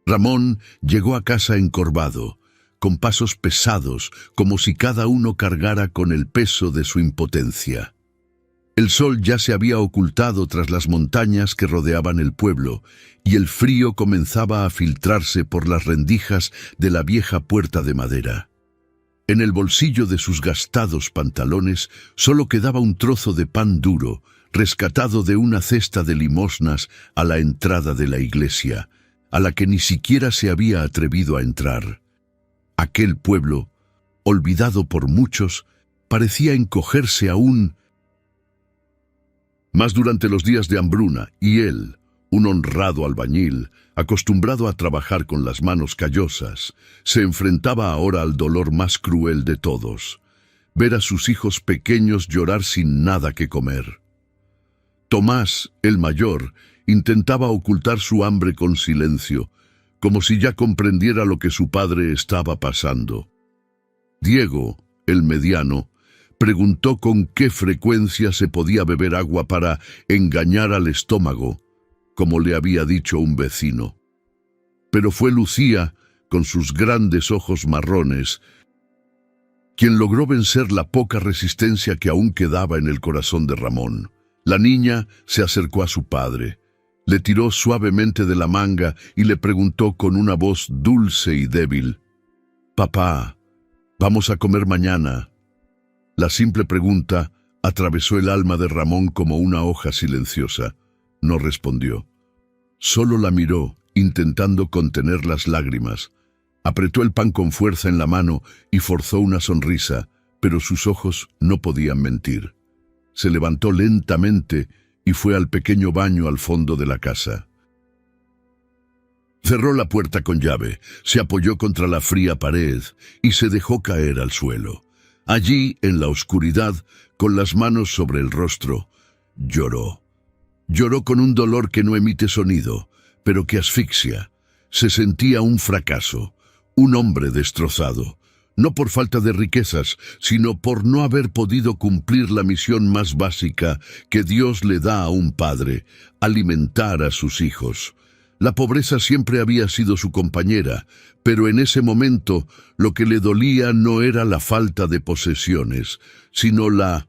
Ramón llegó a casa encorvado, con pasos pesados, como si cada uno cargara con el peso de su impotencia. El sol ya se había ocultado tras las montañas que rodeaban el pueblo, y el frío comenzaba a filtrarse por las rendijas de la vieja puerta de madera. En el bolsillo de sus gastados pantalones solo quedaba un trozo de pan duro, rescatado de una cesta de limosnas a la entrada de la iglesia, a la que ni siquiera se había atrevido a entrar. Aquel pueblo, olvidado por muchos, parecía encogerse aún más durante los días de hambruna, y él, un honrado albañil, acostumbrado a trabajar con las manos callosas, se enfrentaba ahora al dolor más cruel de todos: ver a sus hijos pequeños llorar sin nada que comer. Tomás, el mayor, intentaba ocultar su hambre con silencio, como si ya comprendiera lo que su padre estaba pasando. Diego, el mediano, preguntó con qué frecuencia se podía beber agua para engañar al estómago, como le había dicho un vecino. Pero fue Lucía, con sus grandes ojos marrones, quien logró vencer la poca resistencia que aún quedaba en el corazón de Ramón. La niña se acercó a su padre, le tiró suavemente de la manga y le preguntó con una voz dulce y débil: «Papá, ¿vamos a comer mañana?». La simple pregunta atravesó el alma de Ramón como una hoja silenciosa. No respondió. Solo la miró, intentando contener las lágrimas. Apretó el pan con fuerza en la mano y forzó una sonrisa, pero sus ojos no podían mentir. Se levantó lentamente y fue al pequeño baño al fondo de la casa. Cerró la puerta con llave, se apoyó contra la fría pared y se dejó caer al suelo. Allí, en la oscuridad, con las manos sobre el rostro, lloró. Lloró con un dolor que no emite sonido, pero que asfixia. Se sentía un fracaso, un hombre destrozado, no por falta de riquezas, sino por no haber podido cumplir la misión más básica que Dios le da a un padre: alimentar a sus hijos. La pobreza siempre había sido su compañera, pero en ese momento lo que le dolía no era la falta de posesiones, sino la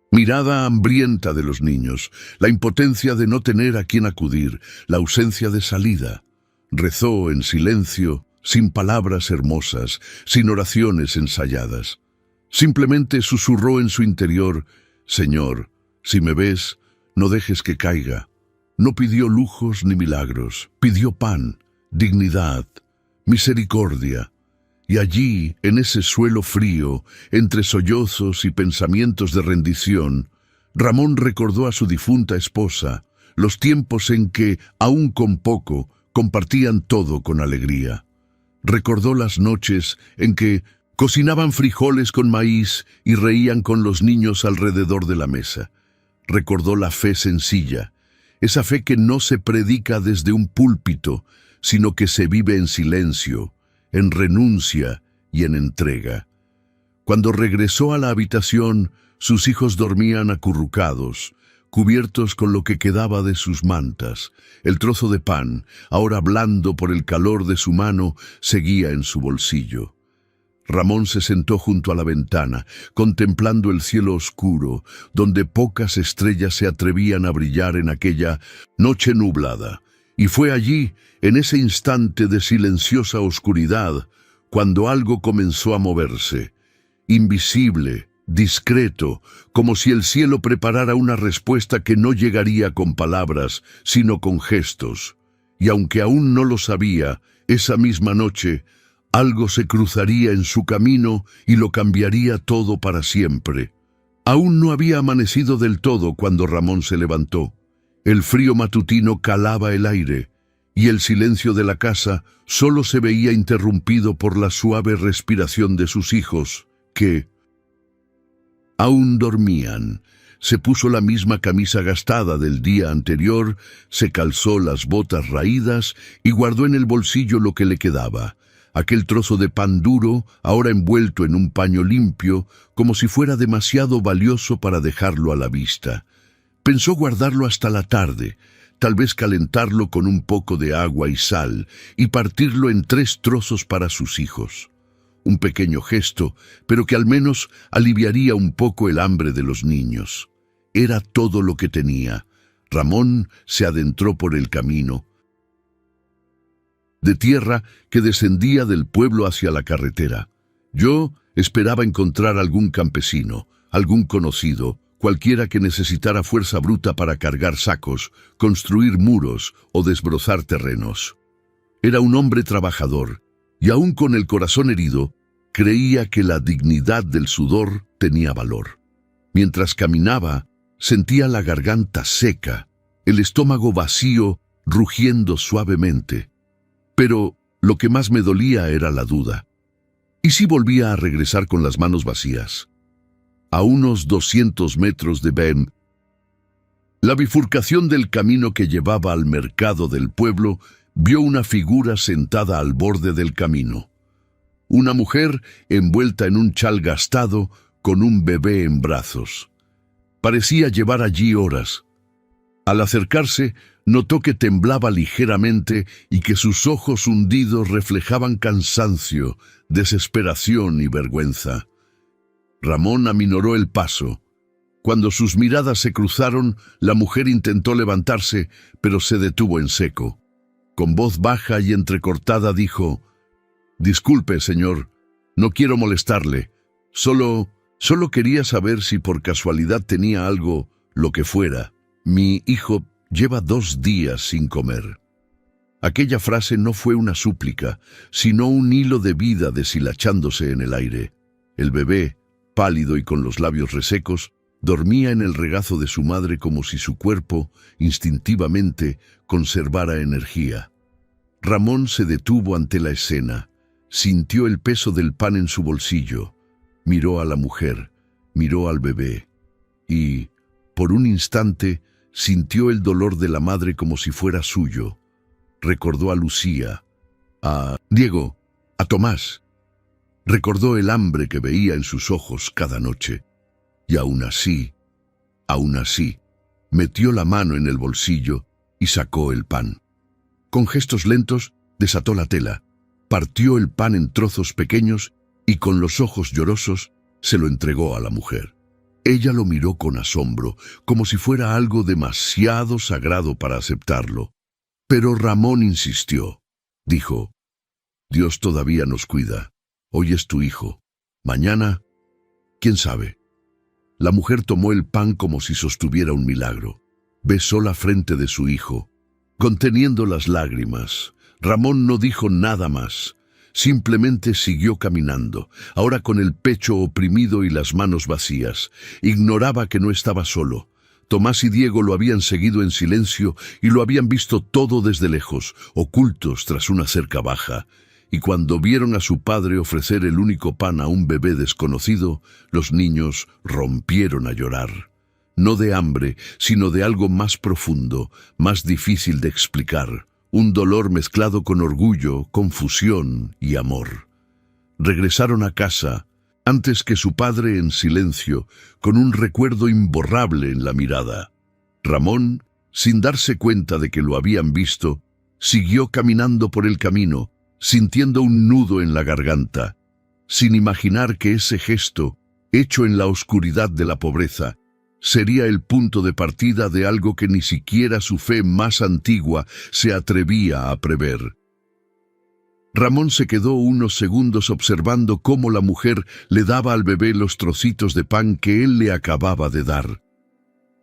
mirada hambrienta de los niños, la impotencia de no tener a quien acudir, la ausencia de salida. Rezó en silencio, sin palabras hermosas, sin oraciones ensayadas. Simplemente susurró en su interior: «Señor, si me ves, no dejes que caiga». No pidió lujos ni milagros, pidió pan, dignidad, misericordia. Y allí, en ese suelo frío, entre sollozos y pensamientos de rendición, Ramón recordó a su difunta esposa, los tiempos en que, aún con poco, compartían todo con alegría. Recordó las noches en que cocinaban frijoles con maíz y reían con los niños alrededor de la mesa. Recordó la fe sencilla, esa fe que no se predica desde un púlpito, sino que se vive en silencio, en renuncia y en entrega. Cuando regresó a la habitación, sus hijos dormían acurrucados, cubiertos con lo que quedaba de sus mantas. El trozo de pan, ahora blando por el calor de su mano, seguía en su bolsillo. Ramón se sentó junto a la ventana, contemplando el cielo oscuro, donde pocas estrellas se atrevían a brillar en aquella noche nublada. Y fue allí, en ese instante de silenciosa oscuridad, cuando algo comenzó a moverse, invisible, discreto, como si el cielo preparara una respuesta que no llegaría con palabras, sino con gestos. Y aunque aún no lo sabía, esa misma noche, algo se cruzaría en su camino y lo cambiaría todo para siempre. Aún no había amanecido del todo cuando Ramón se levantó. El frío matutino calaba el aire, y el silencio de la casa solo se veía interrumpido por la suave respiración de sus hijos, que aún dormían. Se puso la misma camisa gastada del día anterior, se calzó las botas raídas y guardó en el bolsillo lo que le quedaba. Aquel trozo de pan duro, ahora envuelto en un paño limpio, como si fuera demasiado valioso para dejarlo a la vista. Pensó guardarlo hasta la tarde, tal vez calentarlo con un poco de agua y sal y partirlo en 3 trozos para sus hijos. Un pequeño gesto, pero que al menos aliviaría un poco el hambre de los niños. Era todo lo que tenía. Ramón se adentró por el camino de tierra que descendía del pueblo hacia la carretera. Yo esperaba encontrar algún campesino, algún conocido, cualquiera que necesitara fuerza bruta para cargar sacos, construir muros o desbrozar terrenos. Era un hombre trabajador, y aún con el corazón herido, creía que la dignidad del sudor tenía valor. Mientras caminaba, sentía la garganta seca, el estómago vacío, rugiendo suavemente. Pero lo que más me dolía era la duda. ¿Y si volvía a regresar con las manos vacías? A unos 200 metros de Ben, la bifurcación del camino que llevaba al mercado del pueblo, vio una figura sentada al borde del camino. Una mujer envuelta en un chal gastado con un bebé en brazos. Parecía llevar allí horas. Al acercarse, notó que temblaba ligeramente y que sus ojos hundidos reflejaban cansancio, desesperación y vergüenza. Ramón aminoró el paso. Cuando sus miradas se cruzaron, la mujer intentó levantarse, pero se detuvo en seco. Con voz baja y entrecortada dijo: «Disculpe, señor, no quiero molestarle. Solo quería saber si por casualidad tenía algo, lo que fuera. Mi hijo lleva 2 días sin comer». Aquella frase no fue una súplica, sino un hilo de vida deshilachándose en el aire. El bebé, pálido y con los labios resecos, dormía en el regazo de su madre como si su cuerpo, instintivamente, conservara energía. Ramón se detuvo ante la escena, sintió el peso del pan en su bolsillo, miró a la mujer, miró al bebé, y, por un instante, sintió el dolor de la madre como si fuera suyo. Recordó a Lucía, a Diego, a Tomás. Recordó el hambre que veía en sus ojos cada noche. Y aún así, metió la mano en el bolsillo y sacó el pan. Con gestos lentos, desató la tela, partió el pan en trozos pequeños y con los ojos llorosos se lo entregó a la mujer. Ella lo miró con asombro, como si fuera algo demasiado sagrado para aceptarlo. Pero Ramón insistió. Dijo: «Dios todavía nos cuida. Hoy es tu hijo. Mañana, quién sabe». La mujer tomó el pan como si sostuviera un milagro. Besó la frente de su hijo. Conteniendo las lágrimas, Ramón no dijo nada más. Simplemente siguió caminando, ahora con el pecho oprimido y las manos vacías. Ignoraba que no estaba solo. Tomás y Diego lo habían seguido en silencio y lo habían visto todo desde lejos, ocultos tras una cerca baja. Y cuando vieron a su padre ofrecer el único pan a un bebé desconocido, los niños rompieron a llorar. No de hambre, sino de algo más profundo, más difícil de explicar. Un dolor mezclado con orgullo, confusión y amor. Regresaron a casa, antes que su padre en silencio, con un recuerdo imborrable en la mirada. Ramón, sin darse cuenta de que lo habían visto, siguió caminando por el camino, sintiendo un nudo en la garganta, sin imaginar que ese gesto, hecho en la oscuridad de la pobreza, sería el punto de partida de algo que ni siquiera su fe más antigua se atrevía a prever. Ramón se quedó unos segundos observando cómo la mujer le daba al bebé los trocitos de pan que él le acababa de dar.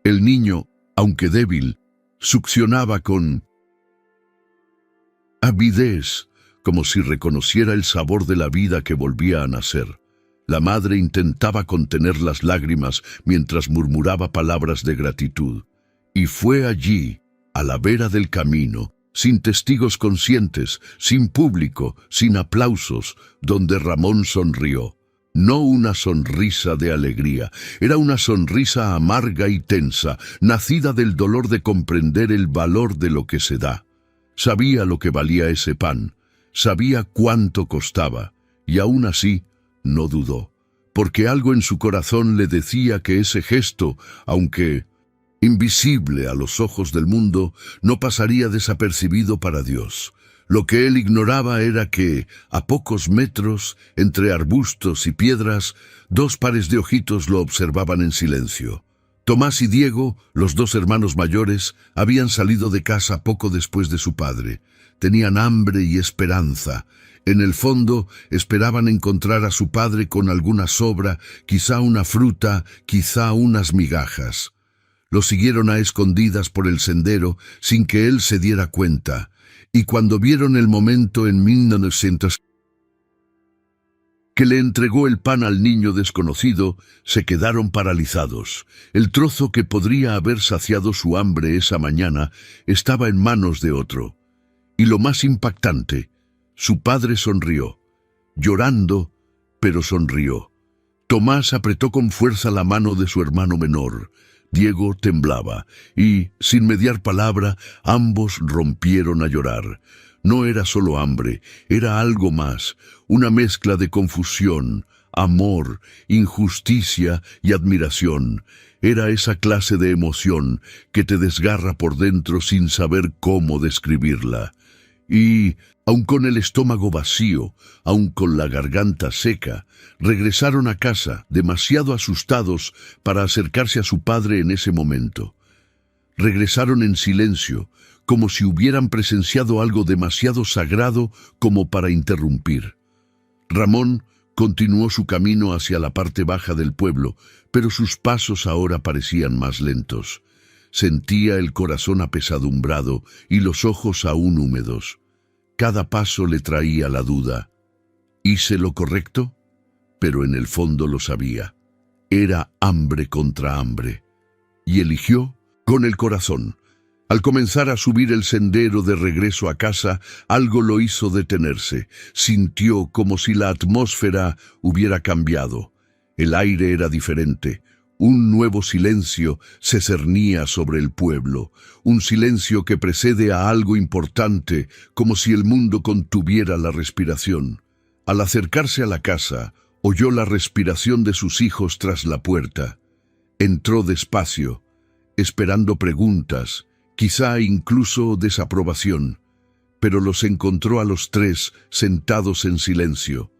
El niño, aunque débil, succionaba con avidez, como si reconociera el sabor de la vida que volvía a nacer. La madre intentaba contener las lágrimas mientras murmuraba palabras de gratitud. Y fue allí, a la vera del camino, sin testigos conscientes, sin público, sin aplausos, donde Ramón sonrió. No una sonrisa de alegría, era una sonrisa amarga y tensa, nacida del dolor de comprender el valor de lo que se da. Sabía lo que valía ese pan, sabía cuánto costaba, y aún así no dudó, porque algo en su corazón le decía que ese gesto, aunque invisible a los ojos del mundo, no pasaría desapercibido para Dios. Lo que él ignoraba era que, a pocos metros, entre arbustos y piedras, dos pares de ojitos lo observaban en silencio. Tomás y Diego, los dos hermanos mayores, habían salido de casa poco después de su padre. Tenían hambre y esperanza. En el fondo, esperaban encontrar a su padre con alguna sobra, quizá una fruta, quizá unas migajas. Lo siguieron a escondidas por el sendero, sin que él se diera cuenta. Y cuando vieron el momento en 1900 que le entregó el pan al niño desconocido, se quedaron paralizados. El trozo que podría haber saciado su hambre esa mañana estaba en manos de otro. Y lo más impactante, su padre sonrió, llorando, pero sonrió. Tomás apretó con fuerza la mano de su hermano menor. Diego temblaba, y, sin mediar palabra, ambos rompieron a llorar. No era solo hambre, era algo más, una mezcla de confusión, amor, injusticia y admiración. Era esa clase de emoción que te desgarra por dentro sin saber cómo describirla. Y, aun con el estómago vacío, aun con la garganta seca, regresaron a casa, demasiado asustados para acercarse a su padre en ese momento. Regresaron en silencio, como si hubieran presenciado algo demasiado sagrado como para interrumpir. Ramón continuó su camino hacia la parte baja del pueblo, pero sus pasos ahora parecían más lentos. Sentía el corazón apesadumbrado y los ojos aún húmedos. Cada paso le traía la duda. ¿Hice lo correcto? Pero en el fondo lo sabía. Era hambre contra hambre. Y eligió con el corazón. Al comenzar a subir el sendero de regreso a casa, algo lo hizo detenerse. Sintió como si la atmósfera hubiera cambiado. El aire era diferente. Un nuevo silencio se cernía sobre el pueblo, un silencio que precede a algo importante, como si el mundo contuviera la respiración. Al acercarse a la casa, oyó la respiración de sus hijos tras la puerta. Entró despacio, esperando preguntas, quizá incluso desaprobación, pero los encontró a los tres sentados en silencio.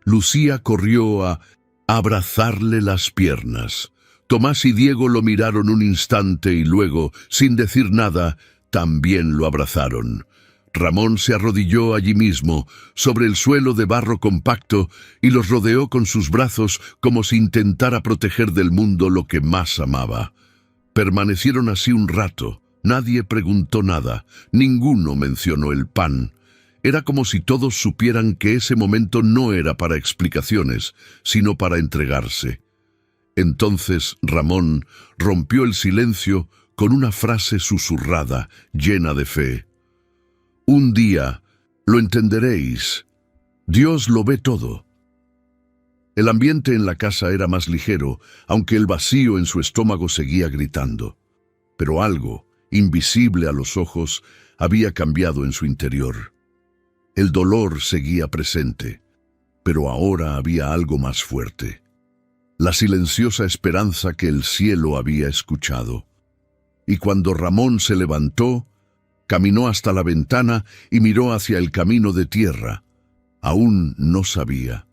Lucía corrió a abrazarle las piernas. Tomás y Diego lo miraron un instante y luego, sin decir nada, también lo abrazaron. Ramón se arrodilló allí mismo, sobre el suelo de barro compacto, y los rodeó con sus brazos como si intentara proteger del mundo lo que más amaba. Permanecieron así un rato. Nadie preguntó nada, ninguno mencionó el pan. Era como si todos supieran que ese momento no era para explicaciones, sino para entregarse. Entonces Ramón rompió el silencio con una frase susurrada, llena de fe. Un día lo entenderéis. Dios lo ve todo. El ambiente en la casa era más ligero, aunque el vacío en su estómago seguía gritando. Pero algo, invisible a los ojos, había cambiado en su interior. El dolor seguía presente, pero ahora había algo más fuerte. La silenciosa esperanza que el cielo había escuchado. Y cuando Ramón se levantó, caminó hasta la ventana y miró hacia el camino de tierra. Aún no sabía,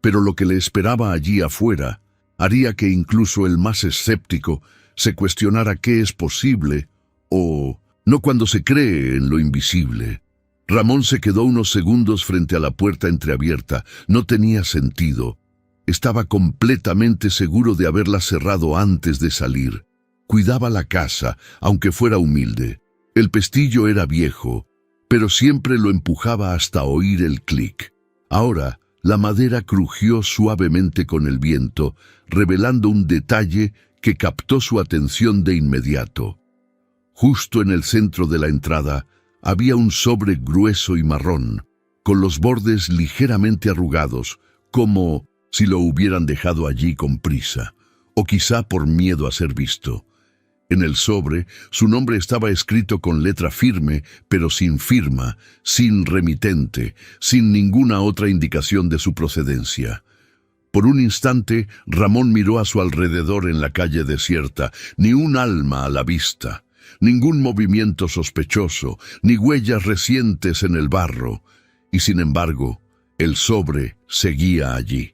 pero lo que le esperaba allí afuera haría que incluso el más escéptico se cuestionara qué es posible o no cuando se cree en lo invisible. Ramón se quedó unos segundos frente a la puerta entreabierta. No tenía sentido. Estaba completamente seguro de haberla cerrado antes de salir. Cuidaba la casa, aunque fuera humilde. El pestillo era viejo, pero siempre lo empujaba hasta oír el clic. Ahora, la madera crujió suavemente con el viento, revelando un detalle que captó su atención de inmediato. Justo en el centro de la entrada había un sobre grueso y marrón, con los bordes ligeramente arrugados, como si lo hubieran dejado allí con prisa, o quizá por miedo a ser visto. En el sobre, su nombre estaba escrito con letra firme, pero sin firma, sin remitente, sin ninguna otra indicación de su procedencia. Por un instante, Ramón miró a su alrededor en la calle desierta, ni un alma a la vista, ningún movimiento sospechoso, ni huellas recientes en el barro, y sin embargo, el sobre seguía allí.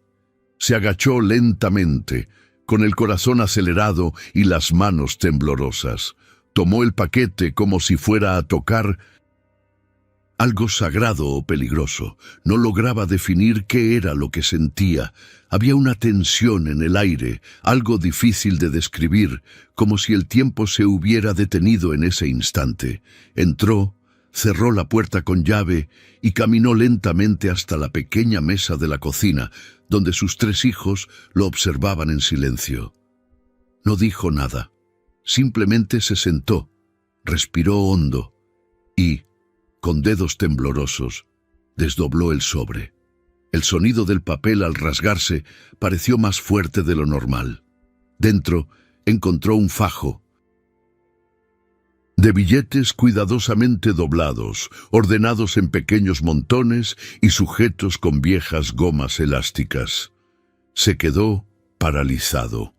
Se agachó lentamente, con el corazón acelerado y las manos temblorosas. Tomó el paquete como si fuera a tocar algo sagrado o peligroso. No lograba definir qué era lo que sentía. Había una tensión en el aire, algo difícil de describir, como si el tiempo se hubiera detenido en ese instante. Entró, cerró la puerta con llave y caminó lentamente hasta la pequeña mesa de la cocina, donde sus 3 hijos lo observaban en silencio. No dijo nada. Simplemente se sentó, respiró hondo y, con dedos temblorosos, desdobló el sobre. El sonido del papel al rasgarse pareció más fuerte de lo normal. Dentro encontró un fajo de billetes cuidadosamente doblados, ordenados en pequeños montones y sujetos con viejas gomas elásticas. Se quedó paralizado.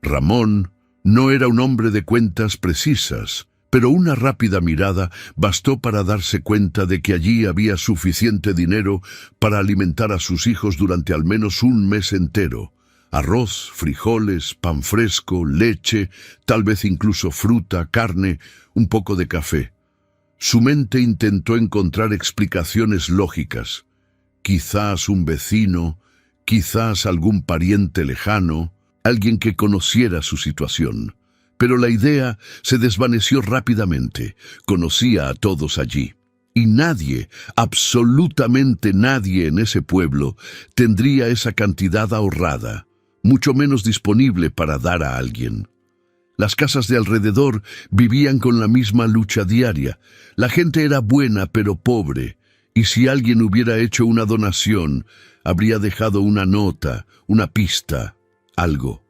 Ramón no era un hombre de cuentas precisas, pero una rápida mirada bastó para darse cuenta de que allí había suficiente dinero para alimentar a sus hijos durante al menos un mes entero. Arroz, frijoles, pan fresco, leche, tal vez incluso fruta, carne, un poco de café. Su mente intentó encontrar explicaciones lógicas. Quizás un vecino, quizás algún pariente lejano, alguien que conociera su situación. Pero la idea se desvaneció rápidamente. Conocía a todos allí. Y nadie, absolutamente nadie en ese pueblo, tendría esa cantidad ahorrada, mucho menos disponible para dar a alguien. Las casas de alrededor vivían con la misma lucha diaria. La gente era buena pero pobre, y si alguien hubiera hecho una donación, habría dejado una nota, una pista, algo.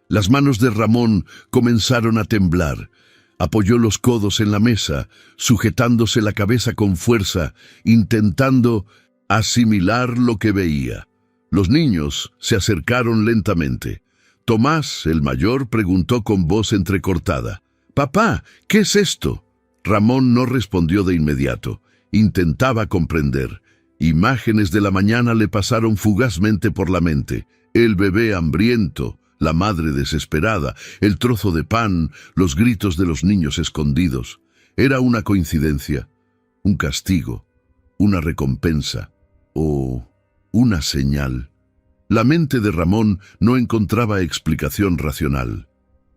Las manos de Ramón comenzaron a temblar. Apoyó los codos en la mesa, sujetándose la cabeza con fuerza, intentando asimilar lo que veía. Los niños se acercaron lentamente. Tomás, el mayor, preguntó con voz entrecortada: «Papá, ¿qué es esto?». Ramón no respondió de inmediato. Intentaba comprender. Imágenes de la mañana le pasaron fugazmente por la mente. El bebé hambriento, la madre desesperada, el trozo de pan, los gritos de los niños escondidos. Era una coincidencia, un castigo, una recompensa o una señal. La mente de Ramón no encontraba explicación racional.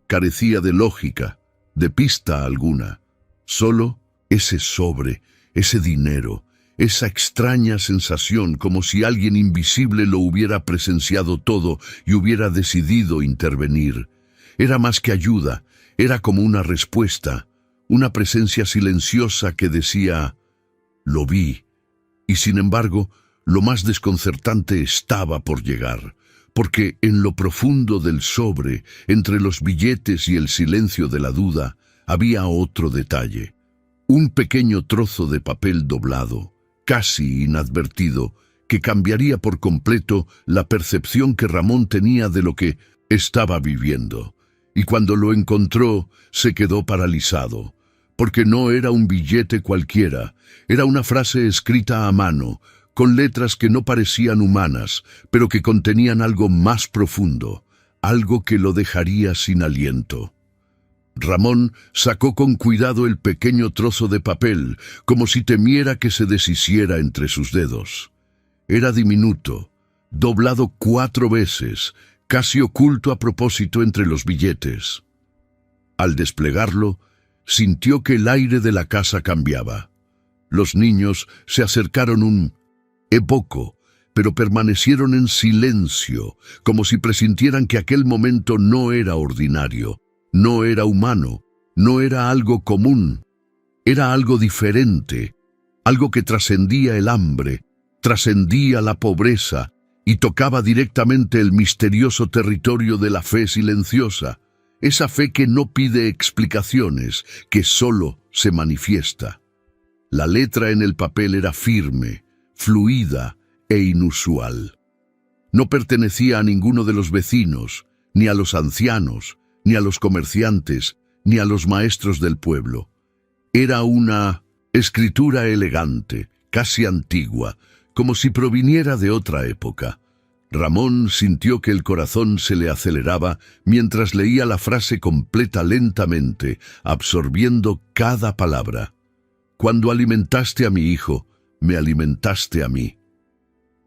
Carecía de lógica, de pista alguna. Solo ese sobre, ese dinero, esa extraña sensación como si alguien invisible lo hubiera presenciado todo y hubiera decidido intervenir. Era más que ayuda, era como una respuesta, una presencia silenciosa que decía: «Lo vi». Y sin embargo, lo más desconcertante estaba por llegar, porque en lo profundo del sobre, entre los billetes y el silencio de la duda, había otro detalle. Un pequeño trozo de papel doblado, casi inadvertido, que cambiaría por completo la percepción que Ramón tenía de lo que estaba viviendo. Y cuando lo encontró, se quedó paralizado, porque no era un billete cualquiera, era una frase escrita a mano, con letras que no parecían humanas, pero que contenían algo más profundo, algo que lo dejaría sin aliento. Ramón sacó con cuidado el pequeño trozo de papel, como si temiera que se deshiciera entre sus dedos. Era diminuto, doblado 4 veces, casi oculto a propósito entre los billetes. Al desplegarlo, sintió que el aire de la casa cambiaba. Los niños se acercaron un poco, pero permanecieron en silencio, como si presintieran que aquel momento no era ordinario. No era humano, no era algo común, era algo diferente, algo que trascendía el hambre, trascendía la pobreza y tocaba directamente el misterioso territorio de la fe silenciosa, esa fe que no pide explicaciones, que solo se manifiesta. La letra en el papel era firme, fluida e inusual. No pertenecía a ninguno de los vecinos, ni a los ancianos, ni a los comerciantes, ni a los maestros del pueblo. Era una escritura elegante, casi antigua, como si proviniera de otra época. Ramón sintió que el corazón se le aceleraba mientras leía la frase completa lentamente, absorbiendo cada palabra. Cuando alimentaste a mi hijo, me alimentaste a mí.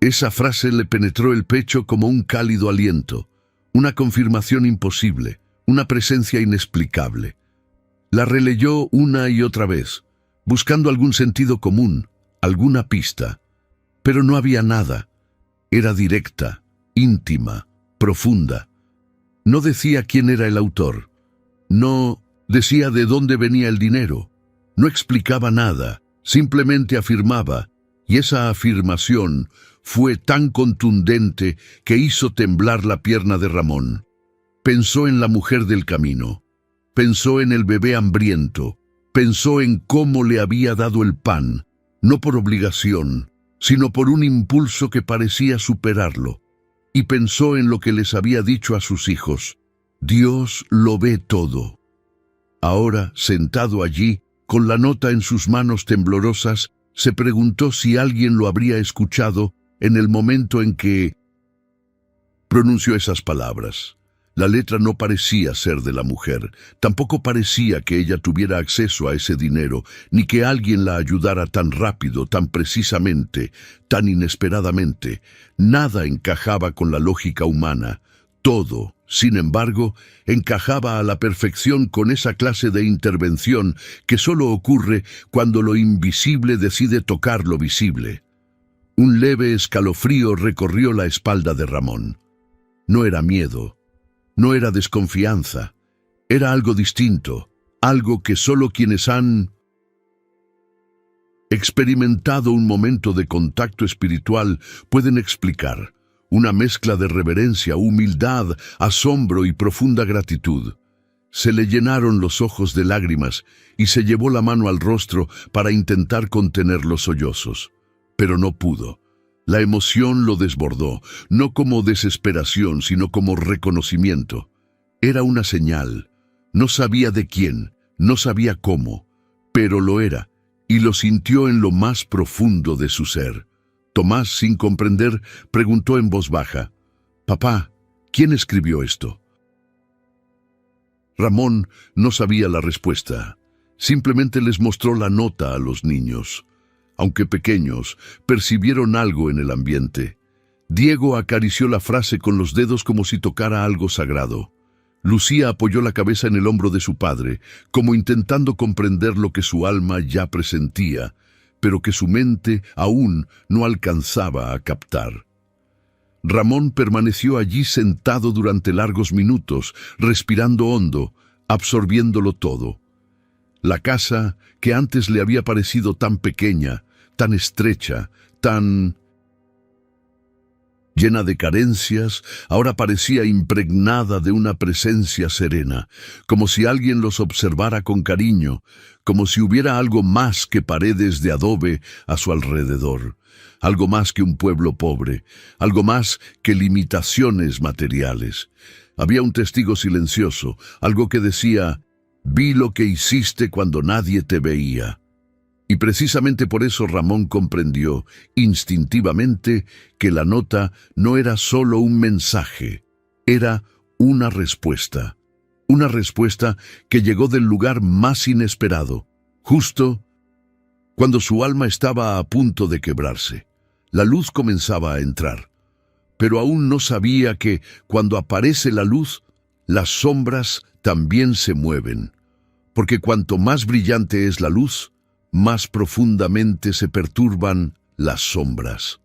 Esa frase le penetró el pecho como un cálido aliento, una confirmación imposible, una presencia inexplicable. La releyó una y otra vez, buscando algún sentido común, alguna pista. Pero no había nada. Era directa, íntima, profunda. No decía quién era el autor. No decía de dónde venía el dinero. No explicaba nada, simplemente afirmaba, y esa afirmación fue tan contundente que hizo temblar la pierna de Ramón. Pensó en la mujer del camino, pensó en el bebé hambriento, pensó en cómo le había dado el pan, no por obligación, sino por un impulso que parecía superarlo, y pensó en lo que les había dicho a sus hijos: Dios lo ve todo. Ahora, sentado allí, con la nota en sus manos temblorosas, se preguntó si alguien lo habría escuchado en el momento en que pronunció esas palabras. La letra no parecía ser de la mujer, tampoco parecía que ella tuviera acceso a ese dinero, ni que alguien la ayudara tan rápido, tan precisamente, tan inesperadamente. Nada encajaba con la lógica humana. Todo, sin embargo, encajaba a la perfección con esa clase de intervención que solo ocurre cuando lo invisible decide tocar lo visible. Un leve escalofrío recorrió la espalda de Ramón. No era miedo. No era desconfianza, era algo distinto, algo que solo quienes han experimentado un momento de contacto espiritual pueden explicar, una mezcla de reverencia, humildad, asombro y profunda gratitud. Se le llenaron los ojos de lágrimas y se llevó la mano al rostro para intentar contener los sollozos, pero no pudo. La emoción lo desbordó, no como desesperación, sino como reconocimiento. Era una señal. No sabía de quién, no sabía cómo, pero lo era, y lo sintió en lo más profundo de su ser. Tomás, sin comprender, preguntó en voz baja: «Papá, ¿quién escribió esto?» Ramón no sabía la respuesta. Simplemente les mostró la nota a los niños. Aunque pequeños, percibieron algo en el ambiente. Diego acarició la frase con los dedos como si tocara algo sagrado. Lucía apoyó la cabeza en el hombro de su padre, como intentando comprender lo que su alma ya presentía, pero que su mente aún no alcanzaba a captar. Ramón permaneció allí sentado durante largos minutos, respirando hondo, absorbiéndolo todo. La casa, que antes le había parecido tan pequeña, tan estrecha, tan llena de carencias, ahora parecía impregnada de una presencia serena, como si alguien los observara con cariño, como si hubiera algo más que paredes de adobe a su alrededor, algo más que un pueblo pobre, algo más que limitaciones materiales. Había un testigo silencioso, algo que decía: «Vi lo que hiciste cuando nadie te veía». Y precisamente por eso Ramón comprendió instintivamente que la nota no era solo un mensaje, era una respuesta que llegó del lugar más inesperado, justo cuando su alma estaba a punto de quebrarse. La luz comenzaba a entrar, pero aún no sabía que cuando aparece la luz, las sombras también se mueven, porque cuanto más brillante es la luz, más profundamente se perturban las sombras.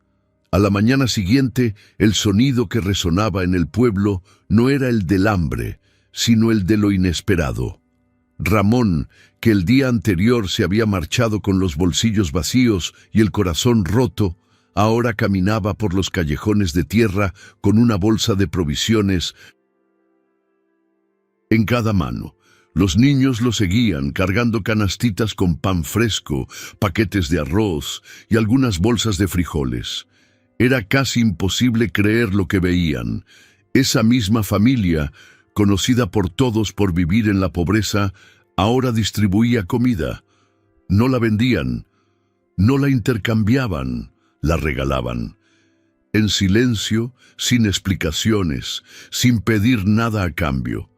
A la mañana siguiente, el sonido que resonaba en el pueblo no era el del hambre, sino el de lo inesperado. Ramón, que el día anterior se había marchado con los bolsillos vacíos y el corazón roto, ahora caminaba por los callejones de tierra con una bolsa de provisiones en cada mano. Los niños lo seguían, cargando canastitas con pan fresco, paquetes de arroz y algunas bolsas de frijoles. Era casi imposible creer lo que veían. Esa misma familia, conocida por todos por vivir en la pobreza, ahora distribuía comida. No la vendían, no la intercambiaban, la regalaban. En silencio, sin explicaciones, sin pedir nada a cambio.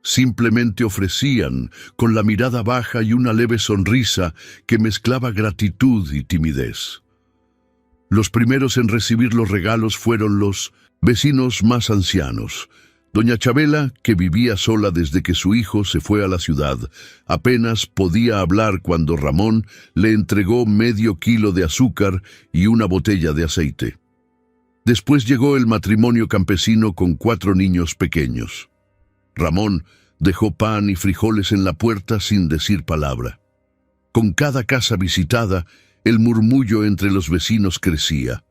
Simplemente ofrecían, con la mirada baja y una leve sonrisa que mezclaba gratitud y timidez. Los primeros en recibir los regalos fueron los vecinos más ancianos. Doña Chabela, que vivía sola desde que su hijo se fue a la ciudad, apenas podía hablar cuando Ramón le entregó medio kilo de azúcar y una botella de aceite. Después llegó el matrimonio campesino con 4 niños pequeños. Ramón dejó pan y frijoles en la puerta sin decir palabra. Con cada casa visitada, el murmullo entre los vecinos crecía.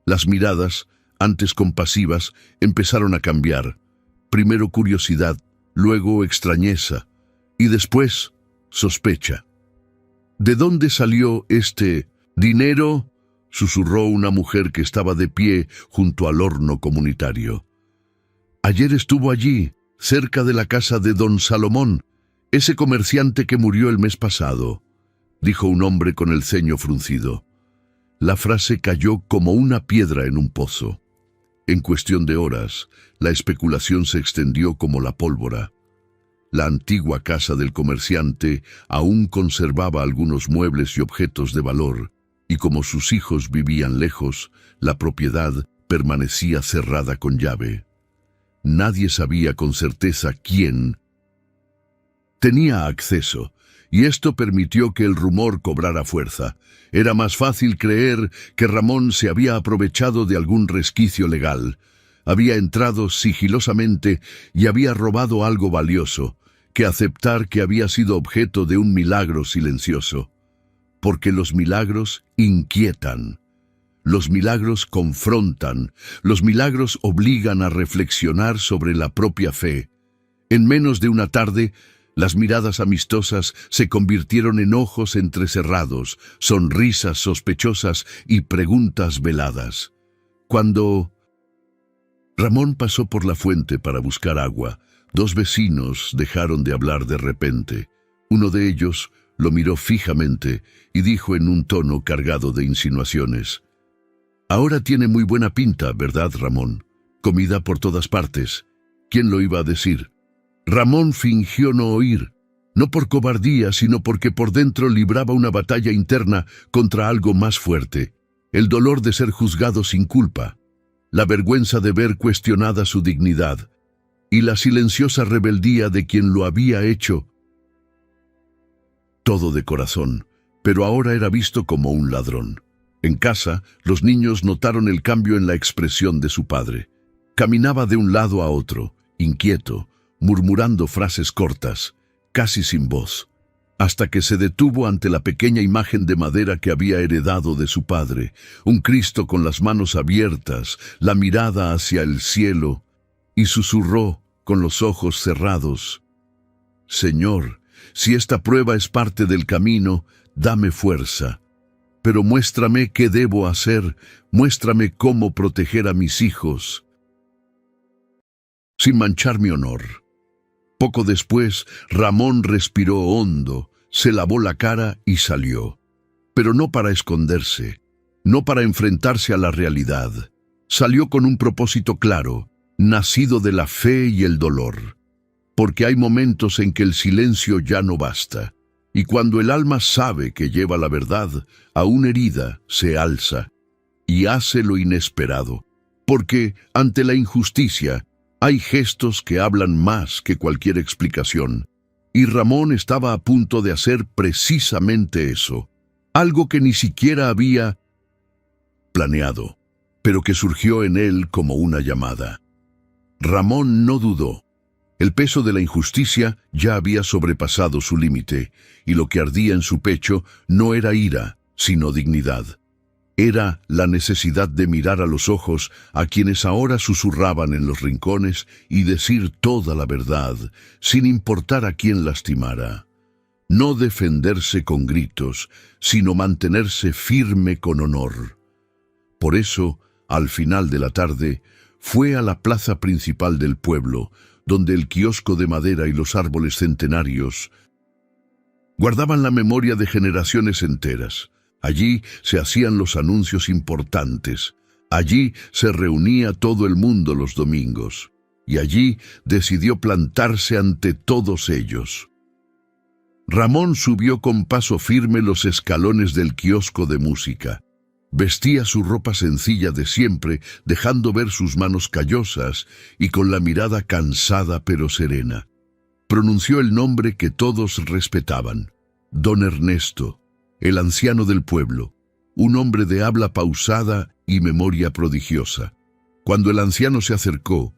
Las miradas, antes compasivas, empezaron a cambiar. Primero curiosidad, luego extrañeza y después sospecha. ¿De dónde salió este dinero?, susurró una mujer que estaba de pie junto al horno comunitario. Ayer estuvo allí, cerca de la casa de don Salomón, ese comerciante que murió el mes pasado, dijo un hombre con el ceño fruncido. La frase cayó como una piedra en un pozo. En cuestión de horas, la especulación se extendió como la pólvora. La antigua casa del comerciante aún conservaba algunos muebles y objetos de valor, y como sus hijos vivían lejos, la propiedad permanecía cerrada con llave. Nadie sabía con certeza quién tenía acceso, y esto permitió que el rumor cobrara fuerza. Era más fácil creer que Ramón se había aprovechado de algún resquicio legal. Había entrado sigilosamente y había robado algo valioso, que aceptar que había sido objeto de un milagro silencioso. Porque los milagros inquietan. Los milagros confrontan, los milagros obligan a reflexionar sobre la propia fe. En menos de una tarde, las miradas amistosas se convirtieron en ojos entrecerrados, sonrisas sospechosas y preguntas veladas. Cuando Ramón pasó por la fuente para buscar agua, 2 vecinos dejaron de hablar de repente. Uno de ellos lo miró fijamente y dijo en un tono cargado de insinuaciones: «Ahora tiene muy buena pinta, ¿verdad, Ramón? Comida por todas partes. ¿Quién lo iba a decir?» Ramón fingió no oír, no por cobardía, sino porque por dentro libraba una batalla interna contra algo más fuerte: el dolor de ser juzgado sin culpa, la vergüenza de ver cuestionada su dignidad, y la silenciosa rebeldía de quien lo había hecho todo de corazón, pero ahora era visto como un ladrón. En casa, los niños notaron el cambio en la expresión de su padre. Caminaba de un lado a otro, inquieto, murmurando frases cortas, casi sin voz, hasta que se detuvo ante la pequeña imagen de madera que había heredado de su padre, un Cristo con las manos abiertas, la mirada hacia el cielo, y susurró con los ojos cerrados: «Señor, si esta prueba es parte del camino, dame fuerza. Pero muéstrame qué debo hacer, muéstrame cómo proteger a mis hijos, sin manchar mi honor». Poco después, Ramón respiró hondo, se lavó la cara y salió. Pero no para esconderse, no para enfrentarse a la realidad. Salió con un propósito claro, nacido de la fe y el dolor. Porque hay momentos en que el silencio ya no basta, y cuando el alma sabe que lleva la verdad, aún herida, se alza y hace lo inesperado. Porque, ante la injusticia, hay gestos que hablan más que cualquier explicación. Y Ramón estaba a punto de hacer precisamente eso. Algo que ni siquiera había planeado, pero que surgió en él como una llamada. Ramón no dudó. El peso de la injusticia ya había sobrepasado su límite, y lo que ardía en su pecho no era ira, sino dignidad. Era la necesidad de mirar a los ojos a quienes ahora susurraban en los rincones y decir toda la verdad, sin importar a quién lastimara. No defenderse con gritos, sino mantenerse firme con honor. Por eso, Al final de la tarde, fue a la plaza principal del pueblo, donde el kiosco de madera y los árboles centenarios guardaban la memoria de generaciones enteras. Allí se hacían los anuncios importantes. Allí se reunía todo el mundo los domingos. Y allí decidió plantarse ante todos ellos. Ramón subió con paso firme los escalones del kiosco de música. Vestía su ropa sencilla de siempre, dejando ver sus manos callosas y con la mirada cansada pero serena. Pronunció el nombre que todos respetaban: Don Ernesto, el anciano del pueblo, un hombre de habla pausada y memoria prodigiosa. Cuando el anciano se acercó,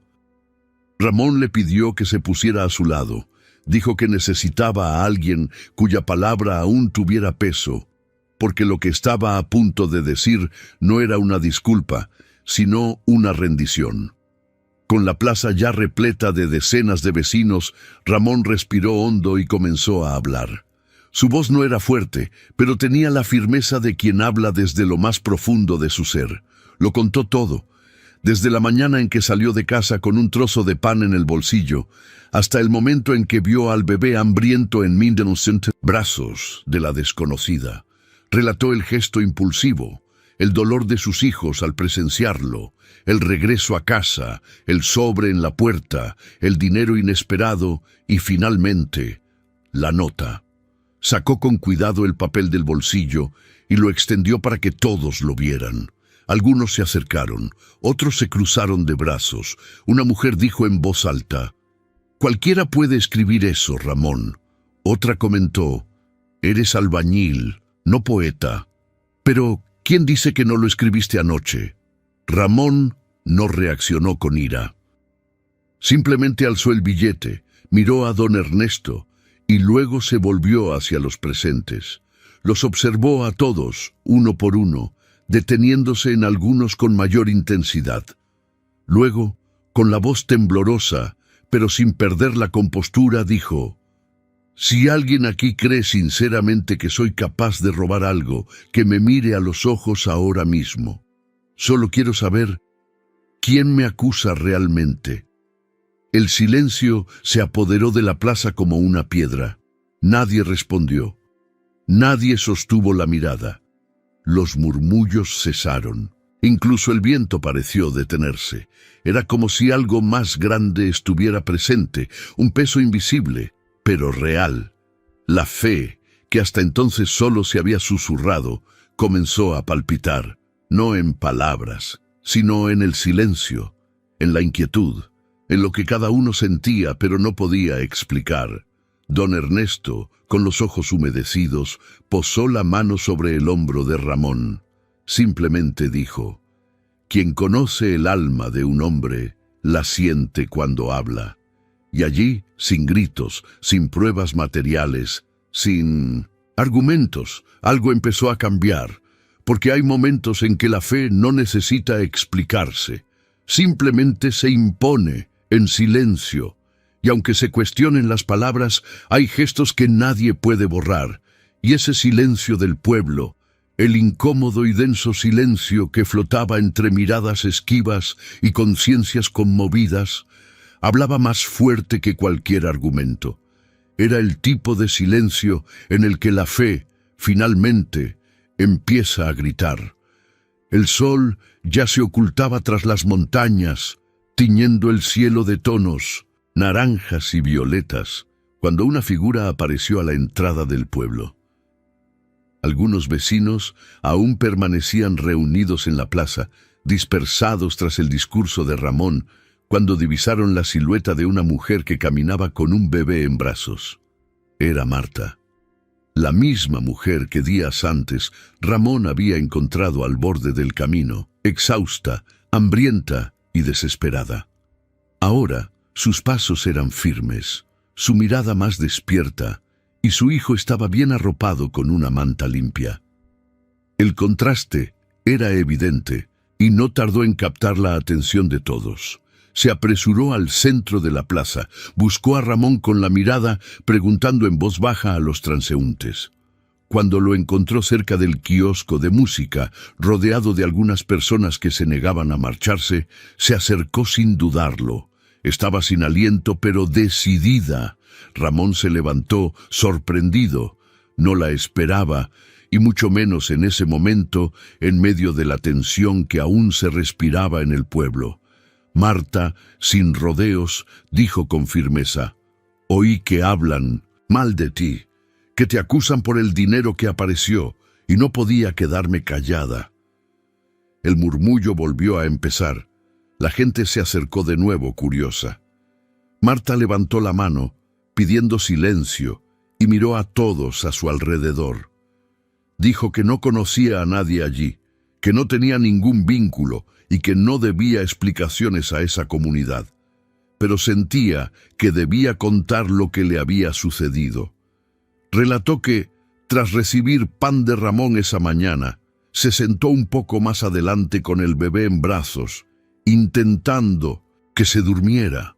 Ramón le pidió que se pusiera a su lado. Dijo que necesitaba a alguien cuya palabra aún tuviera peso, porque lo que estaba a punto de decir no era una disculpa, sino una rendición. Con la plaza ya repleta de decenas de vecinos, Ramón respiró hondo y comenzó a hablar. Su voz no era fuerte, pero tenía la firmeza de quien habla desde lo más profundo de su ser. Lo contó todo, desde la mañana en que salió de casa con un trozo de pan en el bolsillo, hasta el momento en que vio al bebé hambriento en los brazos de la desconocida. Relató el gesto impulsivo, el dolor de sus hijos al presenciarlo, el regreso a casa, el sobre en la puerta, el dinero inesperado y, finalmente, la nota. Sacó con cuidado el papel del bolsillo y lo extendió para que todos lo vieran. Algunos se acercaron, otros se cruzaron de brazos. Una mujer dijo en voz alta: «Cualquiera puede escribir eso, Ramón». Otra comentó: «Eres albañil, no poeta». «Pero, ¿quién dice que no lo escribiste anoche?». Ramón no reaccionó con ira. Simplemente alzó el billete, miró a don Ernesto y luego se volvió hacia los presentes. Los observó a todos, uno por uno, deteniéndose en algunos con mayor intensidad. Luego, con la voz temblorosa, pero sin perder la compostura, dijo: «Si alguien aquí cree sinceramente que soy capaz de robar algo, que me mire a los ojos ahora mismo. Solo quiero saber quién me acusa realmente». El silencio se apoderó de la plaza como una piedra. Nadie respondió. Nadie sostuvo la mirada. Los murmullos cesaron. Incluso el viento pareció detenerse. Era como si algo más grande estuviera presente, un peso invisible, pero real. La fe, que hasta entonces solo se había susurrado, comenzó a palpitar, no en palabras, sino en el silencio, en la inquietud, en lo que cada uno sentía pero no podía explicar. Don Ernesto, con los ojos humedecidos, posó la mano sobre el hombro de Ramón. Simplemente dijo: «Quien conoce el alma de un hombre, la siente cuando habla». Y allí, sin gritos, sin pruebas materiales, sin argumentos, algo empezó a cambiar, porque hay momentos en que la fe no necesita explicarse, simplemente se impone en silencio, y aunque se cuestionen las palabras, hay gestos que nadie puede borrar, y ese silencio del pueblo, el incómodo y denso silencio que flotaba entre miradas esquivas y conciencias conmovidas, hablaba más fuerte que cualquier argumento. Era el tipo de silencio en el que la fe, finalmente, empieza a gritar. El sol ya se ocultaba tras las montañas, tiñendo el cielo de tonos naranjas y violetas, cuando una figura apareció a la entrada del pueblo. Algunos vecinos aún permanecían reunidos en la plaza, dispersados tras el discurso de Ramón, cuando divisaron la silueta de una mujer que caminaba con un bebé en brazos. Era Marta, la misma mujer que días antes Ramón había encontrado al borde del camino, exhausta, hambrienta y desesperada. Ahora sus pasos eran firmes, su mirada más despierta, y su hijo estaba bien arropado con una manta limpia. El contraste era evidente y no tardó en captar la atención de todos. Se apresuró al centro de la plaza, buscó a Ramón con la mirada, preguntando en voz baja a los transeúntes: Cuando lo encontró cerca del kiosco de música, rodeado de algunas personas que se negaban a marcharse, se acercó sin dudarlo. Estaba sin aliento, pero decidida. Ramón se levantó, sorprendido. No la esperaba, y mucho menos en ese momento, en medio de la tensión que aún se respiraba en el pueblo. Marta, sin rodeos, dijo con firmeza: «Oí que hablan mal de ti, que te acusan por el dinero que apareció, y no podía quedarme callada». El murmullo volvió a empezar. La gente se acercó de nuevo, curiosa. Marta levantó la mano, pidiendo silencio, y miró a todos a su alrededor. Dijo que no conocía a nadie allí, que no tenía ningún vínculo y que no debía explicaciones a esa comunidad. Pero sentía que debía contar lo que le había sucedido. Relató que, tras recibir pan de Ramón esa mañana, se sentó un poco más adelante con el bebé en brazos, intentando que se durmiera.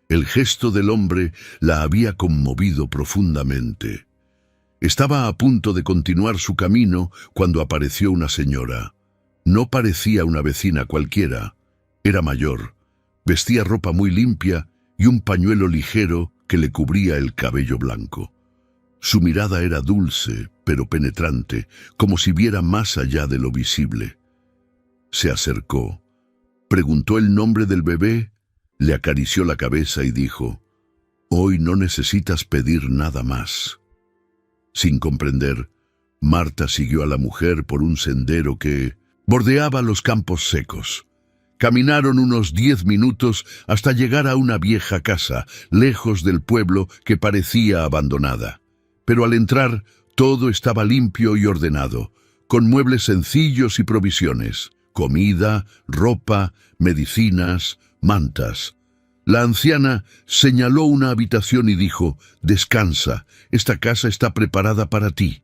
El gesto del hombre la había conmovido profundamente. Estaba a punto de continuar su camino cuando apareció una señora. No parecía una vecina cualquiera. Era mayor, vestía ropa muy limpia y un pañuelo ligero que le cubría el cabello blanco. Su mirada era dulce, pero penetrante, como si viera más allá de lo visible. Se acercó, preguntó el nombre del bebé, le acarició la cabeza y dijo: «Hoy no necesitas pedir nada más». Sin comprender, Marta siguió a la mujer por un sendero que bordeaba los campos secos. Caminaron unos 10 minutos hasta llegar a una vieja casa, lejos del pueblo, que parecía abandonada. Pero al entrar, todo estaba limpio y ordenado, con muebles sencillos y provisiones: comida, ropa, medicinas, mantas. La anciana señaló una habitación y dijo: «Descansa, esta casa está preparada para ti».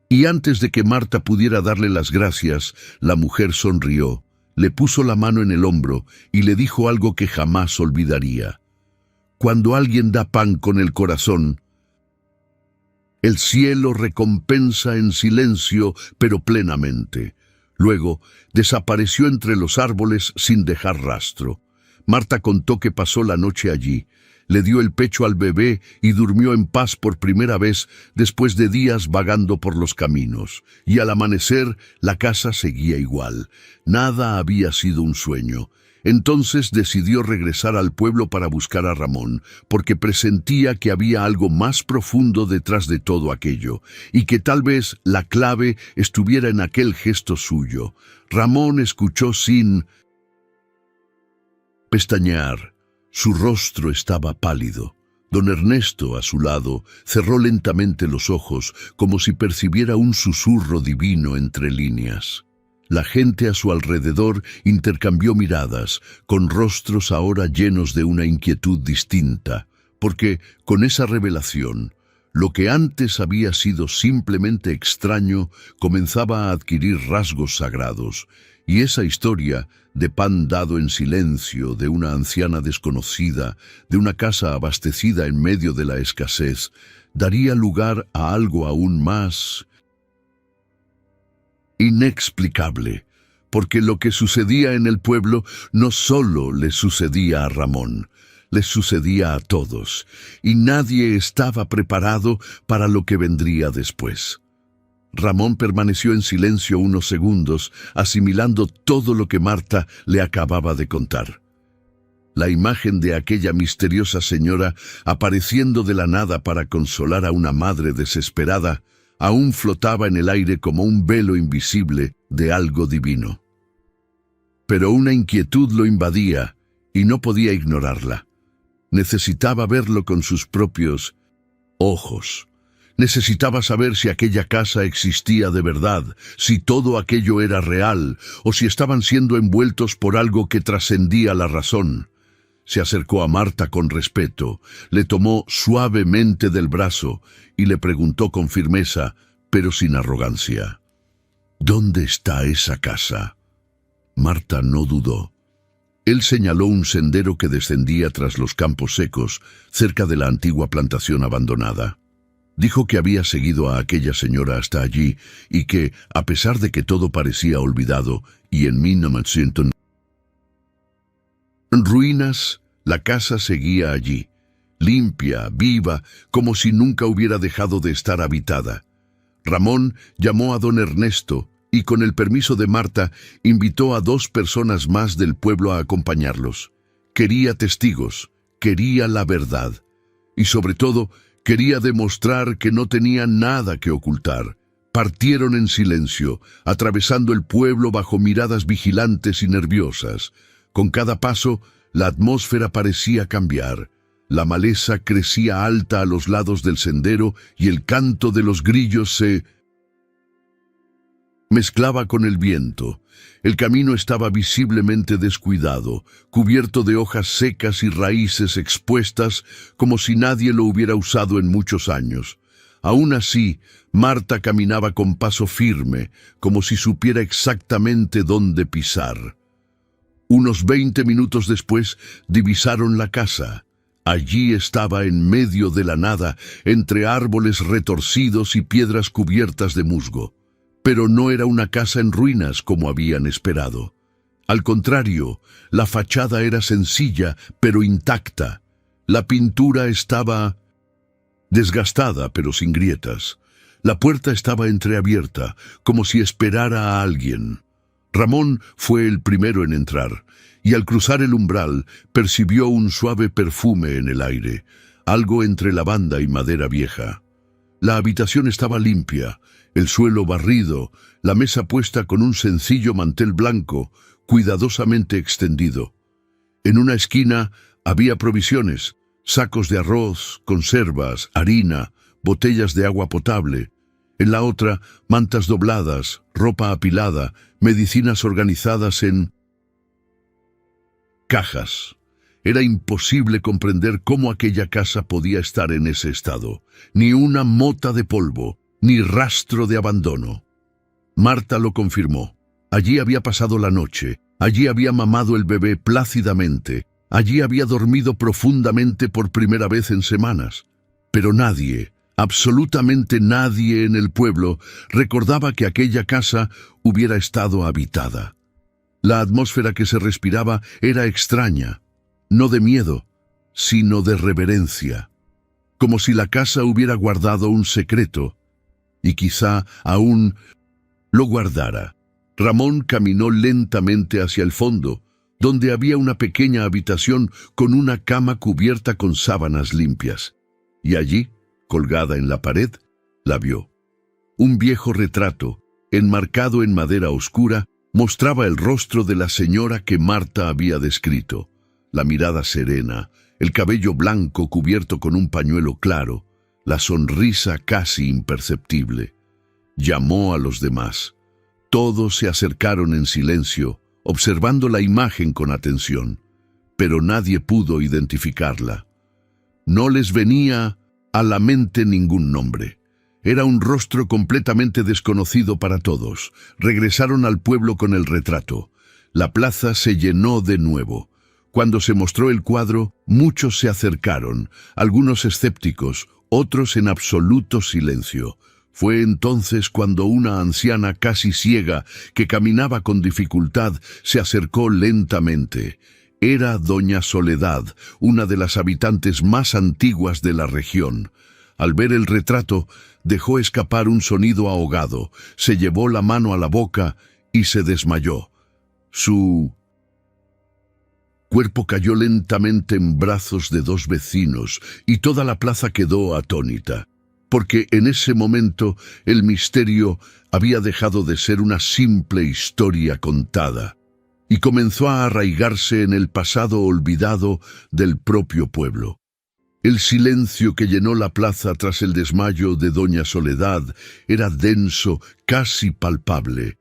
Y antes de que Marta pudiera darle las gracias, la mujer sonrió, le puso la mano en el hombro y le dijo algo que jamás olvidaría: «Cuando alguien da pan con el corazón, el cielo recompensa en silencio, pero plenamente». Luego desapareció entre los árboles sin dejar rastro. Marta contó que pasó la noche allí, le dio el pecho al bebé y durmió en paz por primera vez después de días vagando por los caminos. Y al amanecer la casa seguía igual. Nada había sido un sueño. Entonces decidió regresar al pueblo para buscar a Ramón, porque presentía que había algo más profundo detrás de todo aquello, y que tal vez la clave estuviera en aquel gesto suyo. Ramón escuchó sin pestañear. Su rostro estaba pálido. Don Ernesto, a su lado, cerró lentamente los ojos, como si percibiera un susurro divino entre líneas. La gente a su alrededor intercambió miradas, con rostros ahora llenos de una inquietud distinta, porque, con esa revelación, lo que antes había sido simplemente extraño comenzaba a adquirir rasgos sagrados, y esa historia de pan dado en silencio, de una anciana desconocida, de una casa abastecida en medio de la escasez, daría lugar a algo aún más inexplicable, porque lo que sucedía en el pueblo no solo le sucedía a Ramón, les sucedía a todos, y nadie estaba preparado para lo que vendría después. Ramón permaneció en silencio unos segundos, asimilando todo lo que Marta le acababa de contar. La imagen de aquella misteriosa señora apareciendo de la nada para consolar a una madre desesperada aún flotaba en el aire como un velo invisible de algo divino. Pero una inquietud lo invadía y no podía ignorarla. Necesitaba verlo con sus propios ojos. Necesitaba saber si aquella casa existía de verdad, si todo aquello era real, o si estaban siendo envueltos por algo que trascendía la razón. Se acercó a Marta con respeto, le tomó suavemente del brazo y le preguntó con firmeza, pero sin arrogancia: «¿Dónde está esa casa?». Marta no dudó. Él señaló un sendero que descendía tras los campos secos, cerca de la antigua plantación abandonada. Dijo que había seguido a aquella señora hasta allí y que, a pesar de que todo parecía olvidado y en 1900 en ruinas, la casa seguía allí, limpia, viva, como si nunca hubiera dejado de estar habitada. Ramón llamó a don Ernesto y, con el permiso de Marta, invitó a 2 personas más del pueblo a acompañarlos. Quería testigos, quería la verdad y, sobre todo, quería demostrar que no tenía nada que ocultar. Partieron en silencio, atravesando el pueblo bajo miradas vigilantes y nerviosas. Con cada paso, la atmósfera parecía cambiar. La maleza crecía alta a los lados del sendero y el canto de los grillos se mezclaba con el viento. El camino estaba visiblemente descuidado, cubierto de hojas secas y raíces expuestas, como si nadie lo hubiera usado en muchos años. Aún así, Marta caminaba con paso firme, como si supiera exactamente dónde pisar. Unos 20 minutos después, divisaron la casa. Allí estaba en medio de la nada, entre árboles retorcidos y piedras cubiertas de musgo. Pero no era una casa en ruinas como habían esperado. Al contrario, la fachada era sencilla, pero intacta. La pintura estaba desgastada, pero sin grietas. La puerta estaba entreabierta, como si esperara a alguien. Ramón fue el primero en entrar, y al cruzar el umbral percibió un suave perfume en el aire, algo entre lavanda y madera vieja. La habitación estaba limpia, el suelo barrido, la mesa puesta con un sencillo mantel blanco, cuidadosamente extendido. En una esquina había provisiones, sacos de arroz, conservas, harina, botellas de agua potable. En la otra, mantas dobladas, ropa apilada, medicinas organizadas en cajas. Era imposible comprender cómo aquella casa podía estar en ese estado. Ni una mota de polvo, ni rastro de abandono. Marta lo confirmó. Allí había pasado la noche, allí había mamado el bebé plácidamente, allí había dormido profundamente por primera vez en semanas. Pero nadie, absolutamente nadie en el pueblo, recordaba que aquella casa hubiera estado habitada. La atmósfera que se respiraba era extraña, no de miedo, sino de reverencia, como si la casa hubiera guardado un secreto, y quizá aún lo guardara. Ramón caminó lentamente hacia el fondo, donde había una pequeña habitación con una cama cubierta con sábanas limpias, y allí, colgada en la pared, la vio. Un viejo retrato, enmarcado en madera oscura, mostraba el rostro de la señora que Marta había descrito. La mirada serena, el cabello blanco cubierto con un pañuelo claro, la sonrisa casi imperceptible. Llamó a los demás. Todos se acercaron en silencio, observando la imagen con atención, pero nadie pudo identificarla. No les venía a la mente ningún nombre. Era un rostro completamente desconocido para todos. Regresaron al pueblo con el retrato. La plaza se llenó de nuevo. Cuando se mostró el cuadro, muchos se acercaron, algunos escépticos, otros en absoluto silencio. Fue entonces cuando una anciana casi ciega, que caminaba con dificultad, se acercó lentamente. Era doña Soledad, una de las habitantes más antiguas de la región. Al ver el retrato, dejó escapar un sonido ahogado, se llevó la mano a la boca y se desmayó. Su cuerpo cayó lentamente en brazos de 2 vecinos y toda la plaza quedó atónita, porque en ese momento el misterio había dejado de ser una simple historia contada y comenzó a arraigarse en el pasado olvidado del propio pueblo. El silencio que llenó la plaza tras el desmayo de doña Soledad era denso, casi palpable.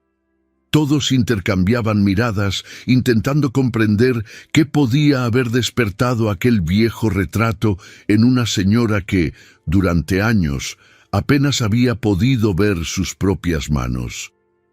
Todos intercambiaban miradas, intentando comprender qué podía haber despertado aquel viejo retrato en una señora que, durante años, apenas había podido ver sus propias manos.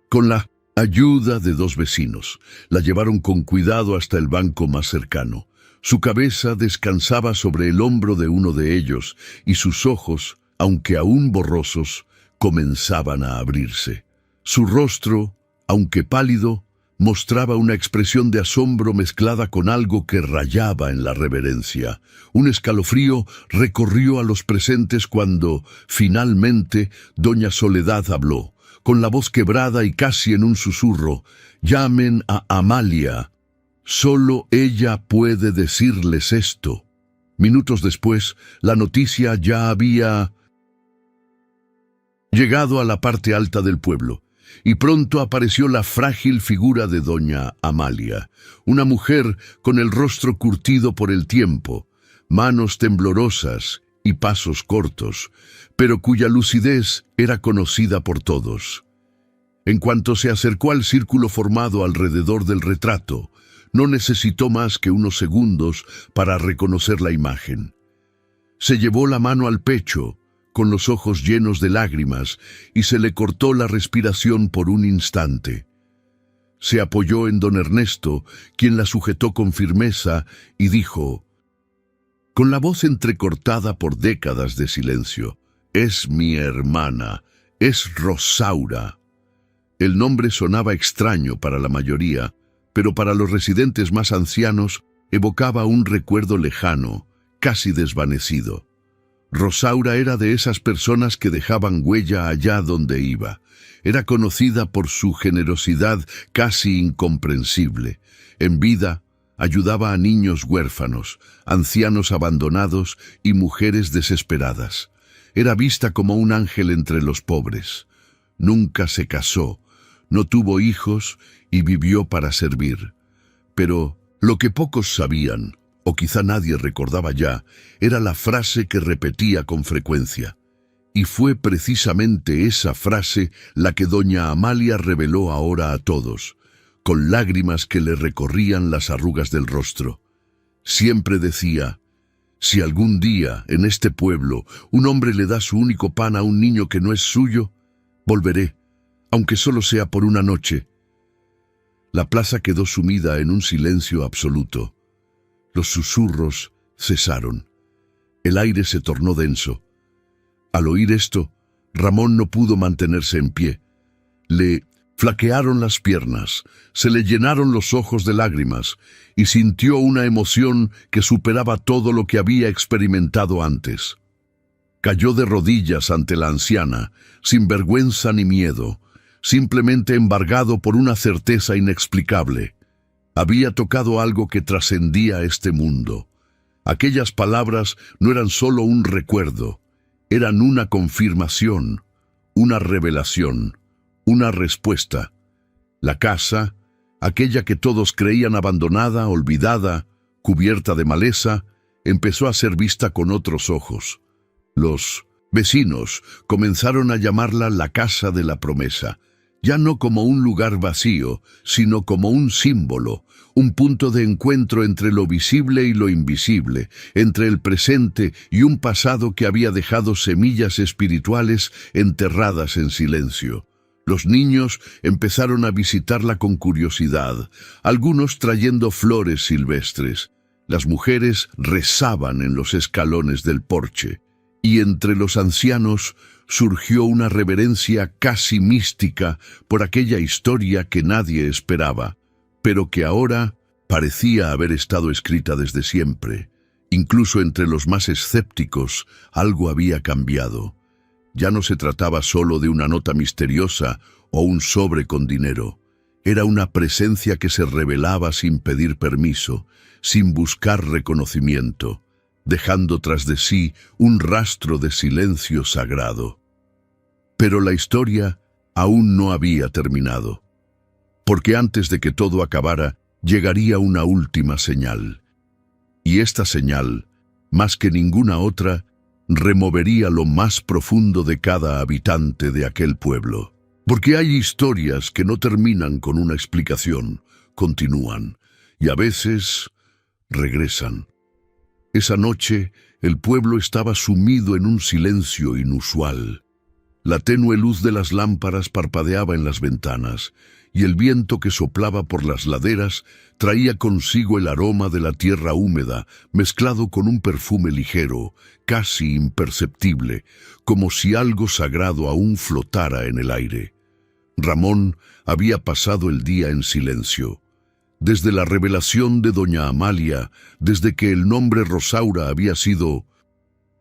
Con la ayuda de 2 vecinos, la llevaron con cuidado hasta el banco más cercano. Su cabeza descansaba sobre el hombro de uno de ellos y sus ojos, aunque aún borrosos, comenzaban a abrirse. Su rostro, aunque pálido, mostraba una expresión de asombro mezclada con algo que rayaba en la reverencia. Un escalofrío recorrió a los presentes cuando, finalmente, doña Soledad habló, con la voz quebrada y casi en un susurro: «Llamen a Amalia. Solo ella puede decirles esto». Minutos después, la noticia ya había llegado a la parte alta del pueblo, y pronto apareció la frágil figura de doña Amalia, una mujer con el rostro curtido por el tiempo, manos temblorosas y pasos cortos, pero cuya lucidez era conocida por todos. En cuanto se acercó al círculo formado alrededor del retrato, no necesitó más que unos segundos para reconocer la imagen. Se llevó la mano al pecho, con los ojos llenos de lágrimas, y se le cortó la respiración por un instante. Se apoyó en don Ernesto, quien la sujetó con firmeza, y dijo, con la voz entrecortada por décadas de silencio: «Es mi hermana, es Rosaura». El nombre sonaba extraño para la mayoría, pero para los residentes más ancianos evocaba un recuerdo lejano, casi desvanecido. Rosaura era de esas personas que dejaban huella allá donde iba. Era conocida por su generosidad casi incomprensible. En vida, ayudaba a niños huérfanos, ancianos abandonados y mujeres desesperadas. Era vista como un ángel entre los pobres. Nunca se casó, no tuvo hijos y vivió para servir. Pero lo que pocos sabían, o quizá nadie recordaba ya, era la frase que repetía con frecuencia. Y fue precisamente esa frase la que doña Amalia reveló ahora a todos, con lágrimas que le recorrían las arrugas del rostro. Siempre decía: «Si algún día, en este pueblo, un hombre le da su único pan a un niño que no es suyo, volveré, aunque solo sea por una noche». La plaza quedó sumida en un silencio absoluto. Los susurros cesaron. El aire se tornó denso. Al oír esto, Ramón no pudo mantenerse en pie. Le flaquearon las piernas, se le llenaron los ojos de lágrimas y sintió una emoción que superaba todo lo que había experimentado antes. Cayó de rodillas ante la anciana, sin vergüenza ni miedo, simplemente embargado por una certeza inexplicable. Había tocado algo que trascendía este mundo. Aquellas palabras no eran solo un recuerdo, eran una confirmación, una revelación, una respuesta. La casa, aquella que todos creían abandonada, olvidada, cubierta de maleza, empezó a ser vista con otros ojos. Los vecinos comenzaron a llamarla la Casa de la Promesa, ya no como un lugar vacío, sino como un símbolo, un punto de encuentro entre lo visible y lo invisible, entre el presente y un pasado que había dejado semillas espirituales enterradas en silencio. Los niños empezaron a visitarla con curiosidad, algunos trayendo flores silvestres. Las mujeres rezaban en los escalones del porche, y entre los ancianos surgió una reverencia casi mística por aquella historia que nadie esperaba, pero que ahora parecía haber estado escrita desde siempre. Incluso entre los más escépticos, algo había cambiado. Ya no se trataba solo de una nota misteriosa o un sobre con dinero. Era una presencia que se revelaba sin pedir permiso, sin buscar reconocimiento, dejando tras de sí un rastro de silencio sagrado. Pero la historia aún no había terminado, porque antes de que todo acabara, llegaría una última señal. Y esta señal, más que ninguna otra, removería lo más profundo de cada habitante de aquel pueblo. Porque hay historias que no terminan con una explicación, continúan, y a veces regresan. Esa noche, el pueblo estaba sumido en un silencio inusual. La tenue luz de las lámparas parpadeaba en las ventanas, y el viento que soplaba por las laderas traía consigo el aroma de la tierra húmeda, mezclado con un perfume ligero, casi imperceptible, como si algo sagrado aún flotara en el aire. Ramón había pasado el día en silencio. Desde la revelación de doña Amalia, desde que el nombre Rosaura había sido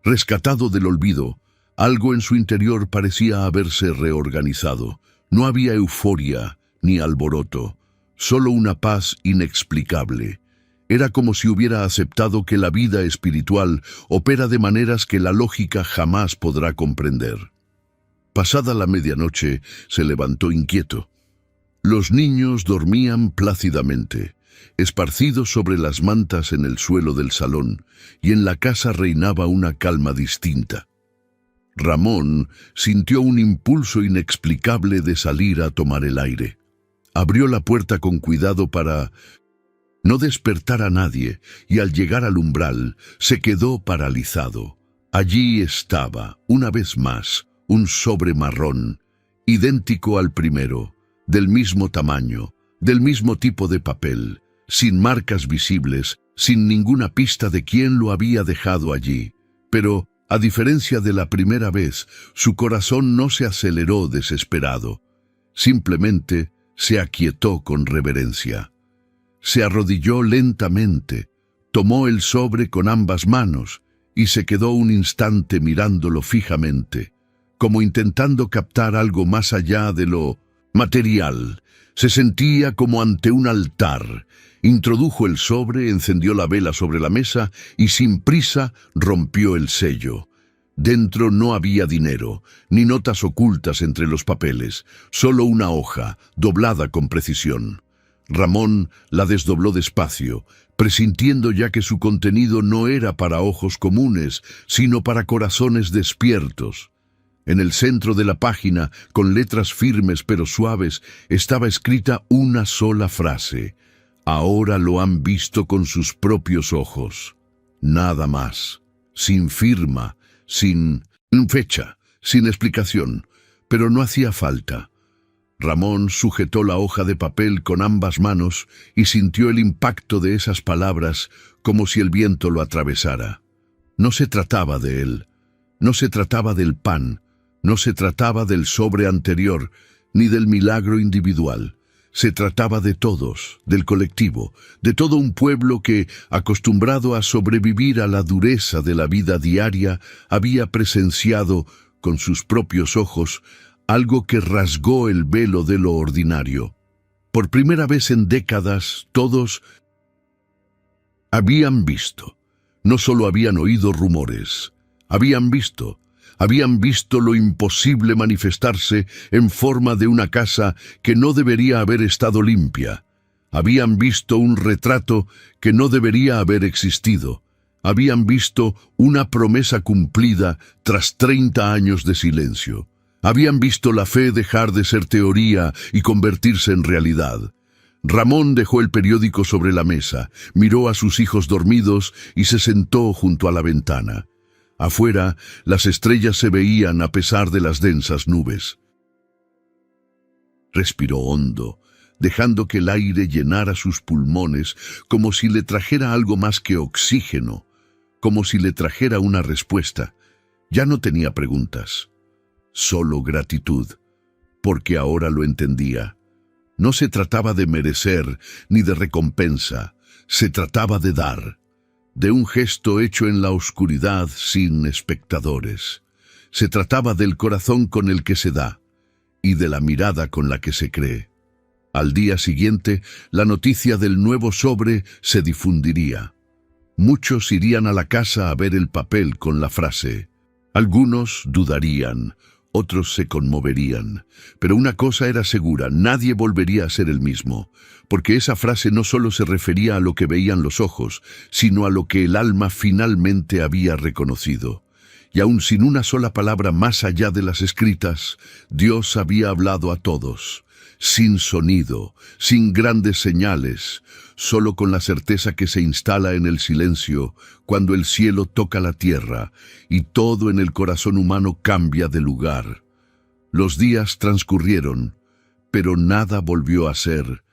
rescatado del olvido, algo en su interior parecía haberse reorganizado. No había euforia ni alboroto, solo una paz inexplicable. Era como si hubiera aceptado que la vida espiritual opera de maneras que la lógica jamás podrá comprender. Pasada la medianoche, se levantó inquieto. Los niños dormían plácidamente, esparcidos sobre las mantas en el suelo del salón, y en la casa reinaba una calma distinta. Ramón sintió un impulso inexplicable de salir a tomar el aire. Abrió la puerta con cuidado para no despertar a nadie, y al llegar al umbral se quedó paralizado. Allí estaba, una vez más, un sobre marrón, idéntico al primero, del mismo tamaño, del mismo tipo de papel, sin marcas visibles, sin ninguna pista de quién lo había dejado allí. Pero, a diferencia de la primera vez, su corazón no se aceleró desesperado. Simplemente se aquietó con reverencia. Se arrodilló lentamente, tomó el sobre con ambas manos y se quedó un instante mirándolo fijamente, como intentando captar algo más allá de lo material. Se sentía como ante un altar. Introdujo el sobre, encendió la vela sobre la mesa y sin prisa rompió el sello. Dentro no había dinero, ni notas ocultas entre los papeles, solo una hoja, doblada con precisión. Ramón la desdobló despacio, presintiendo ya que su contenido no era para ojos comunes, sino para corazones despiertos. En el centro de la página, con letras firmes pero suaves, estaba escrita una sola frase: «Ahora lo han visto con sus propios ojos». Nada más. Sin firma, sin fecha, sin explicación. Pero no hacía falta. Ramón sujetó la hoja de papel con ambas manos y sintió el impacto de esas palabras como si el viento lo atravesara. No se trataba de él. No se trataba del pan. No se trataba del sobre anterior, ni del milagro individual. Se trataba de todos, del colectivo, de todo un pueblo que, acostumbrado a sobrevivir a la dureza de la vida diaria, había presenciado, con sus propios ojos, algo que rasgó el velo de lo ordinario. Por primera vez en décadas, todos habían visto. No solo habían oído rumores, habían visto lo imposible manifestarse en forma de una casa que no debería haber estado limpia. Habían visto un retrato que no debería haber existido. Habían visto una promesa cumplida tras 30 años de silencio. Habían visto la fe dejar de ser teoría y convertirse en realidad. Ramón dejó el periódico sobre la mesa, miró a sus hijos dormidos y se sentó junto a la ventana. Afuera, las estrellas se veían a pesar de las densas nubes. Respiró hondo, dejando que el aire llenara sus pulmones como si le trajera algo más que oxígeno, como si le trajera una respuesta. Ya no tenía preguntas, solo gratitud, porque ahora lo entendía. No se trataba de merecer ni de recompensa, se trataba de dar. De un gesto hecho en la oscuridad sin espectadores. Se trataba del corazón con el que se da y de la mirada con la que se cree. Al día siguiente, la noticia del nuevo sobre se difundiría. Muchos irían a la casa a ver el papel con la frase. Algunos dudarían, otros se conmoverían. Pero una cosa era segura, nadie volvería a ser el mismo, porque esa frase no solo se refería a lo que veían los ojos, sino a lo que el alma finalmente había reconocido. Y aun sin una sola palabra más allá de las escritas, Dios había hablado a todos, sin sonido, sin grandes señales, solo con la certeza que se instala en el silencio cuando el cielo toca la tierra y todo en el corazón humano cambia de lugar. Los días transcurrieron, pero nada volvió a ser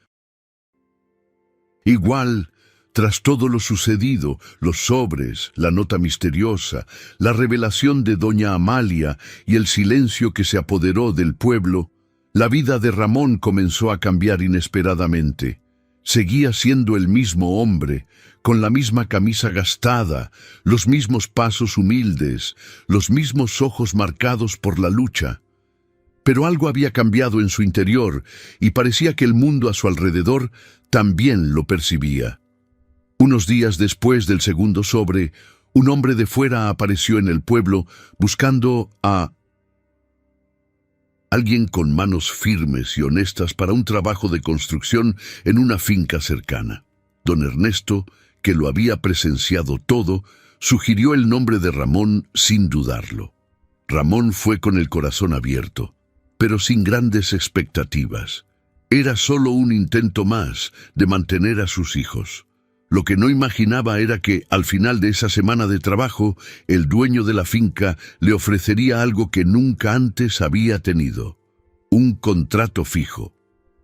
igual. Tras todo lo sucedido, los sobres, la nota misteriosa, la revelación de doña Amalia y el silencio que se apoderó del pueblo, la vida de Ramón comenzó a cambiar inesperadamente. Seguía siendo el mismo hombre, con la misma camisa gastada, los mismos pasos humildes, los mismos ojos marcados por la lucha. Pero algo había cambiado en su interior y parecía que el mundo a su alrededor también lo percibía. Unos días después del segundo sobre, un hombre de fuera apareció en el pueblo buscando a alguien con manos firmes y honestas para un trabajo de construcción en una finca cercana. Don Ernesto, que lo había presenciado todo, sugirió el nombre de Ramón sin dudarlo. Ramón fue con el corazón abierto, pero sin grandes expectativas. Era solo un intento más de mantener a sus hijos. Lo que no imaginaba era que, al final de esa semana de trabajo, el dueño de la finca le ofrecería algo que nunca antes había tenido: un contrato fijo.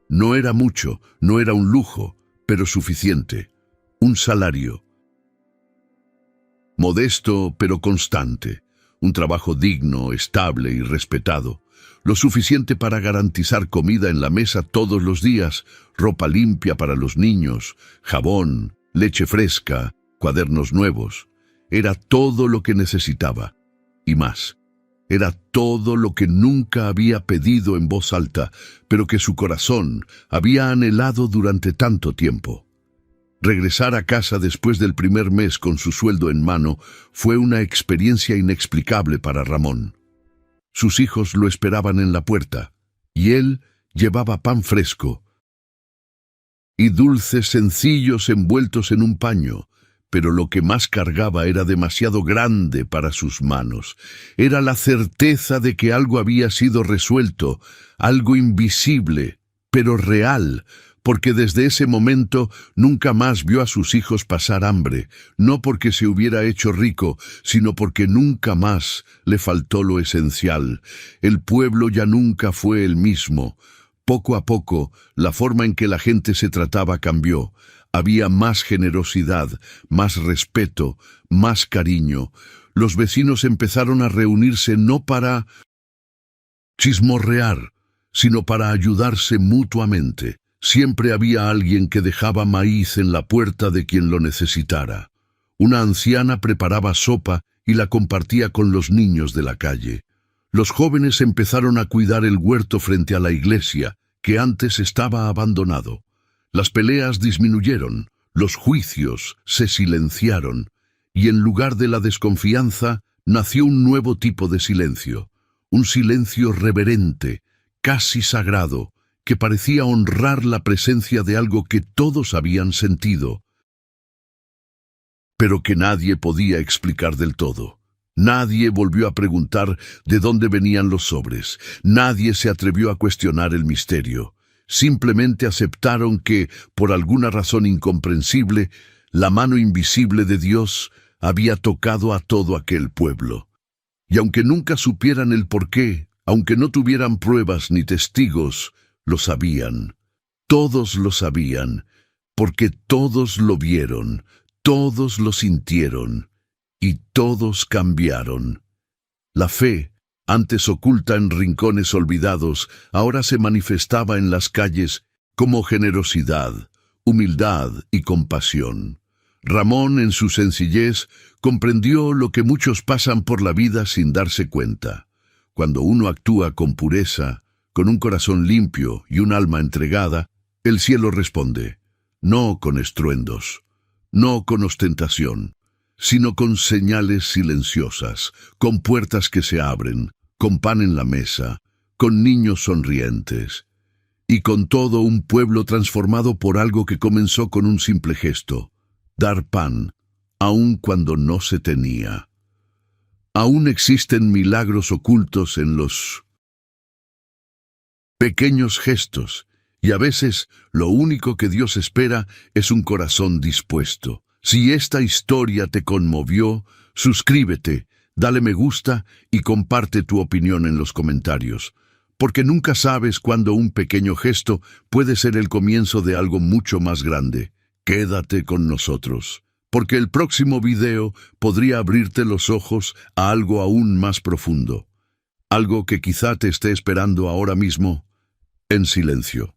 No era mucho, no era un lujo, pero suficiente. Un salario modesto, pero constante. Un trabajo digno, estable y respetado. Lo suficiente para garantizar comida en la mesa todos los días, ropa limpia para los niños, jabón, leche fresca, cuadernos nuevos. Era todo lo que necesitaba. Y más. Era todo lo que nunca había pedido en voz alta, pero que su corazón había anhelado durante tanto tiempo. Regresar a casa después del primer mes con su sueldo en mano fue una experiencia inexplicable para Ramón. Sus hijos lo esperaban en la puerta, y él llevaba pan fresco y dulces sencillos envueltos en un paño, pero lo que más cargaba era demasiado grande para sus manos. Era la certeza de que algo había sido resuelto, algo invisible, pero real, porque desde ese momento nunca más vio a sus hijos pasar hambre, no porque se hubiera hecho rico, sino porque nunca más le faltó lo esencial. El pueblo ya nunca fue el mismo. Poco a poco, la forma en que la gente se trataba cambió. Había más generosidad, más respeto, más cariño. Los vecinos empezaron a reunirse no para chismorrear, sino para ayudarse mutuamente. Siempre había alguien que dejaba maíz en la puerta de quien lo necesitara. Una anciana preparaba sopa y la compartía con los niños de la calle. Los jóvenes empezaron a cuidar el huerto frente a la iglesia, que antes estaba abandonado. Las peleas disminuyeron, los juicios se silenciaron, y en lugar de la desconfianza, nació un nuevo tipo de silencio. Un silencio reverente, casi sagrado, que parecía honrar la presencia de algo que todos habían sentido, pero que nadie podía explicar del todo. Nadie volvió a preguntar de dónde venían los sobres. Nadie se atrevió a cuestionar el misterio. Simplemente aceptaron que, por alguna razón incomprensible, la mano invisible de Dios había tocado a todo aquel pueblo. Y aunque nunca supieran el porqué, aunque no tuvieran pruebas ni testigos, lo sabían. Todos lo sabían, porque todos lo vieron, todos lo sintieron. Y todos cambiaron. La fe, antes oculta en rincones olvidados, ahora se manifestaba en las calles como generosidad, humildad y compasión. Ramón, en su sencillez, comprendió lo que muchos pasan por la vida sin darse cuenta. Cuando uno actúa con pureza, con un corazón limpio y un alma entregada, el cielo responde, no con estruendos, no con ostentación, sino con señales silenciosas, con puertas que se abren, con pan en la mesa, con niños sonrientes, y con todo un pueblo transformado por algo que comenzó con un simple gesto: dar pan, aun cuando no se tenía. Aún existen milagros ocultos en los pequeños gestos, y a veces lo único que Dios espera es un corazón dispuesto. Si esta historia te conmovió, suscríbete, dale me gusta y comparte tu opinión en los comentarios. porque nunca sabes cuándo un pequeño gesto puede ser el comienzo de algo mucho más grande. Quédate con nosotros, porque el próximo video podría abrirte los ojos a algo aún más profundo, algo que quizá te esté esperando ahora mismo, en silencio.